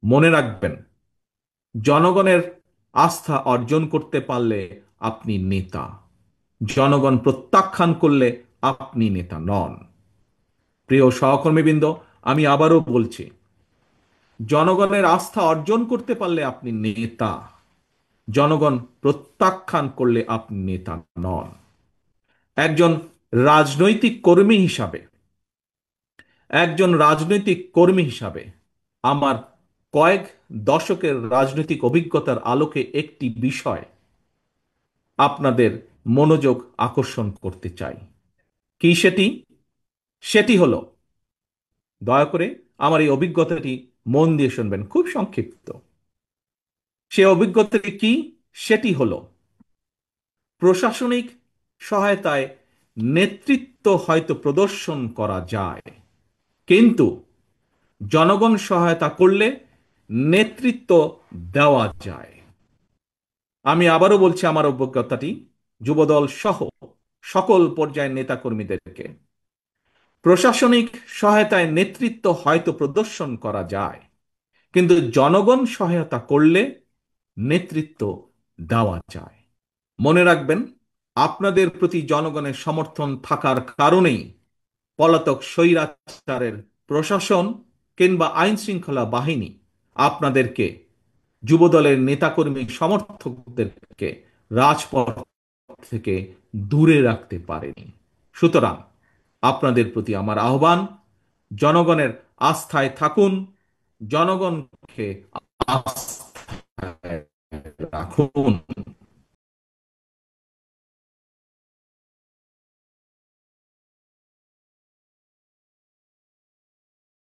মনে রাখবেন, জনগণের আস্থা অর্জন করতে পারলে আপনি নেতা, জনগণ প্রত্যাখ্যান করলে আপনি নেতা নন। প্রিয় সহকর্মীবৃন্দ, আমি আবারও বলছি, জনগণের আস্থা অর্জন করতে পারলে আপনি নেতা, জনগণ প্রত্যাখ্যান করলে আপনি নেতা নন। একজন রাজনৈতিক কর্মী হিসাবে আমার কয়েক দশকের রাজনৈতিক অভিজ্ঞতার আলোকে একটি বিষয় আপনাদের মনোযোগ আকর্ষণ করতে চাই। কি সেটি? সেটি হলো, দয়া করে আমার এই অভিজ্ঞতাটি মন দিয়ে শুনবেন, খুব সংক্ষিপ্ত। সে অভিজ্ঞতাটি কি? সেটি হলো, প্রশাসনিক সহায়তায় নেতৃত্ব হয়তো প্রদর্শন করা যায়, কিন্তু জনগণ সহায়তা করলে নেতৃত্ব দেওয়া যায়। আমি আবারও বলছি আমার অভিজ্ঞতাটি যুবদল সহ সকল পর্যায়ের নেতাকর্মীদেরকে। প্রশাসনিক সহায়তায় নেতৃত্ব হয়তো প্রদর্শন করা যায়, কিন্তু জনগণ সহায়তা করলে নেতৃত্ব দেওয়া যায়। মনে রাখবেন, আপনাদের প্রতি জনগণের সমর্থন থাকার কারণেই পলাতক স্বৈরাচারের প্রশাসন কিংবা আইন শৃঙ্খলা বাহিনী আপনাদেরকে, যুবদলের নেতাকর্মী সমর্থকদেরকে রাজপথ থেকে দূরে রাখতে পারেনি। সুতরাং আপনাদের প্রতি আমার আহ্বান, জনগণের আস্থায় থাকুন, জনগণকে আস্থায় রাখুন।